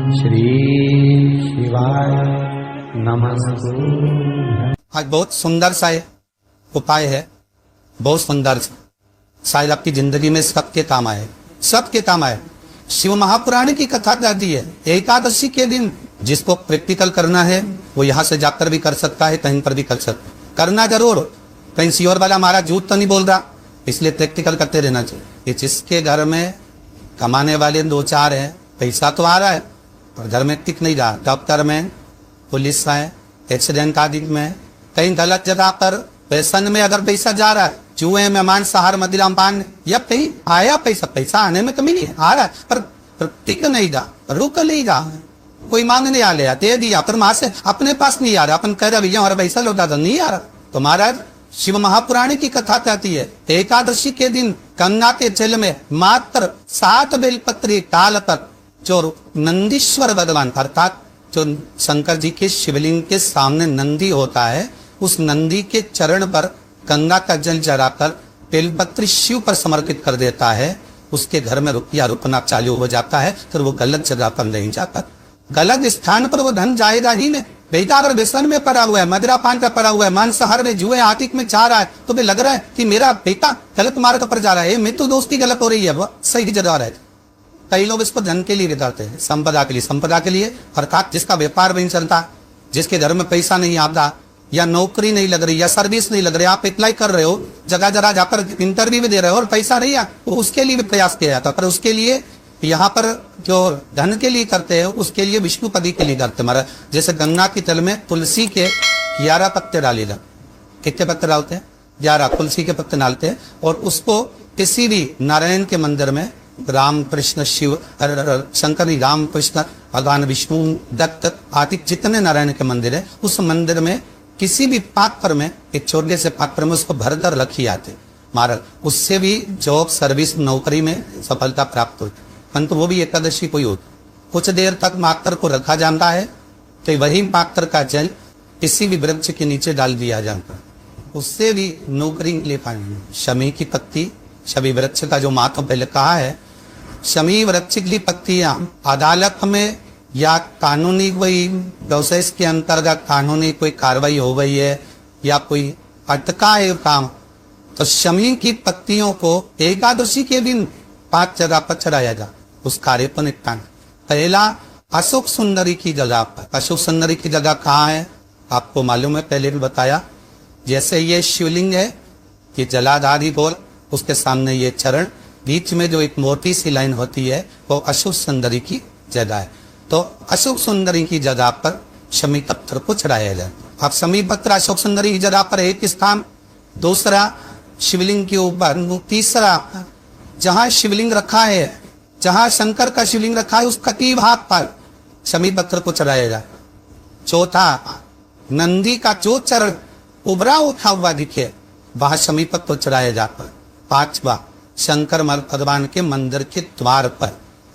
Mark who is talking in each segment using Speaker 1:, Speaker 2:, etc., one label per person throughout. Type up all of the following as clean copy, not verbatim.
Speaker 1: श्री शिवाय नमस्तु।
Speaker 2: आज बहुत सुंदर सा उपाय है, बहुत सुंदर सा, शायद आपकी जिंदगी में सबके काम आए, सबके काम आए। शिव महापुराण की कथा कहती है एकादशी के दिन जिसको प्रैक्टिकल करना है वो यहाँ से जाकर भी कर सकता है, कहीं पर भी कर सकता है, करना जरूर। कहीं सियोर वाला हमारा झूठ तो नहीं बोल रहा, इसलिए प्रैक्टिकल करते रहना चाहिए। जिसके घर में कमाने वाले दो चार हैं, पैसा तो आ रहा है पर घर में टिक नहीं रहा, डॉक्टर में, पुलिस है, एक्सीडेंट आदि में, कहीं गलत जगह पर पैसन में अगर पैसा जा रहा है, जुए में, मांसाहार, मदिरा पान, या कहीं आया पैसा आने में कमी नहीं आ रहा है पर टिक नहीं रहा, रुक नहीं रहा, कोई मांगने आ लिया दे दिया पर वहां से अपने पास नहीं आ रहा, अपन कह रहे भैया हमारा पैसा लौटा दो, नहीं आ रहा। तो महाराज शिव महापुराण की कथा कहती है एकादशी के दिन गंगा के जल में मात्र 7 बेलपत्री डालकर जो नंदीश्वर भगवान अर्थात जो शंकर जी के शिवलिंग के सामने नंदी होता है, उस नंदी के चरण पर गंगा का जल चढ़ाकर बेलपत्री शिव पर समर्पित कर देता है, उसके घर में रुपया रुकना चालू हो जाता है। फिर वो गलत जगह पर नहीं जाता, गलत स्थान पर वो धन जाएगा ही नहीं। बेटा अगर व्यसन में पड़ा हुआ है, मदिरा पान का पड़ा हुआ है, मांसाहार में, जुए आतिक में जा रहा है, तो भी लग रहा है कि मेरा बेटा गलत मार्ग पर जा रहा है, मित्र दोस्ती गलत हो रही है, वो सही जगह रहा है। कई लोग इसको धन के लिए करते हैं, संपदा के लिए अर्थात जिसका व्यापार नहीं चलता, जिसके घर में पैसा नहीं आता, या नौकरी नहीं लग रही, या सर्विस नहीं लग रही, आप अप्लाई कर रहे हो, जगह जगह जाकर इंटरव्यू भी दे रहे हो और पैसा नहीं है, उसके लिए भी प्रयास किया जाता है। पर उसके लिए यहाँ पर जो धन के लिए करते हैं उसके लिए विष्णुपदी के लिए करते हैं। जैसे गंगा के जल में तुलसी के 11 पत्ते डालेगा, कितने पत्ते डालते हैं? 11 तुलसी के पत्ते डालते हैं, और उसको किसी भी नारायण के मंदिर में राम कृष्ण शिव शंकर राम कृष्ण भगवान विष्णु दत्त आदि जितने नारायण के मंदिर है, उस मंदिर में किसी भी पात्र में, एक छोटे से पात्र में उसको भरकर रखी जाते महाराज, उससे भी जॉब सर्विस नौकरी में सफलता प्राप्त होती। परंतु वो भी एकादशी को ही होती, कुछ देर तक पात्र को रखा जाता है, तो वही पात्र का जल किसी भी वृक्ष के नीचे डाल दिया जाता है, उससे भी नौकरी ले पाएंगे। शमी की पत्ती, शमी वृक्ष का जो महत्व पहले कहा है, शमी वृक्ष की पत्तियां अदालत में या कानूनी कोई प्रोसेस के अंतर्गत कानूनी कोई कार्रवाई हो गई है या कोई अटका है काम, तो शमी की पत्तियों को एकादशी के दिन 5 जगह पर चढ़ाया जा, उस कार्य पर निपटान। पहला अशोक सुंदरी की जगह पर, अशोक सुंदरी की जगह कहाँ है आपको मालूम है, पहले भी बताया। जैसे ये शिवलिंग है, ये जलाधारी बोल, उसके सामने ये चरण, बीच में जो एक मोटी सी लाइन होती है वो अशोक सुंदरी की जगह है। तो अशोक सुंदरी की जगह पर शमी पत्थर को चढ़ाया जाए। अब शमी पत्थर अशोक सुंदरी की जगह पर एक स्थान, दूसरा शिवलिंग के ऊपर, तीसरा जहां शिवलिंग रखा है, जहां शंकर का शिवलिंग रखा है उस कटी भाग पर शमी पत्थर को चढ़ाया जाए। चौथा नंदी का जो चरण उभरा उठा हुआ दिखे वहां शमी पत्थर चढ़ाया जाता। पांचवा शंकर भगवान के मंदिर के द्वार पर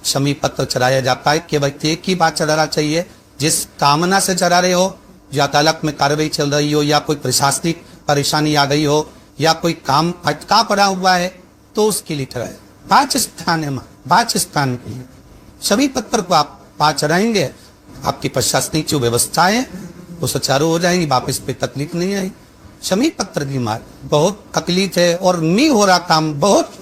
Speaker 2: शमी पत्थर चढ़ाया जाता है। केवल एक ही बात चढ़ाना चाहिए, जिस कामना से चढ़ा रहे हो, या अदालत में कार्रवाई चल रही हो, या कोई प्रशासनिक परेशानी आ गई हो, या कोई काम अटका पड़ा हुआ है, तो उसके लिए चढ़ाए। 5 स्थान है, 5 स्थान के लिए सभी पत्थर को आप 5 चढ़ाएंगे, आपकी प्रशासनिक जो व्यवस्था है वो सुचारू हो जाएंगी, वापस पे तकलीफ नहीं आएगी। शमी पत्थर की मार बहुत तकलीफ है और नहीं हो रहा काम, बहुत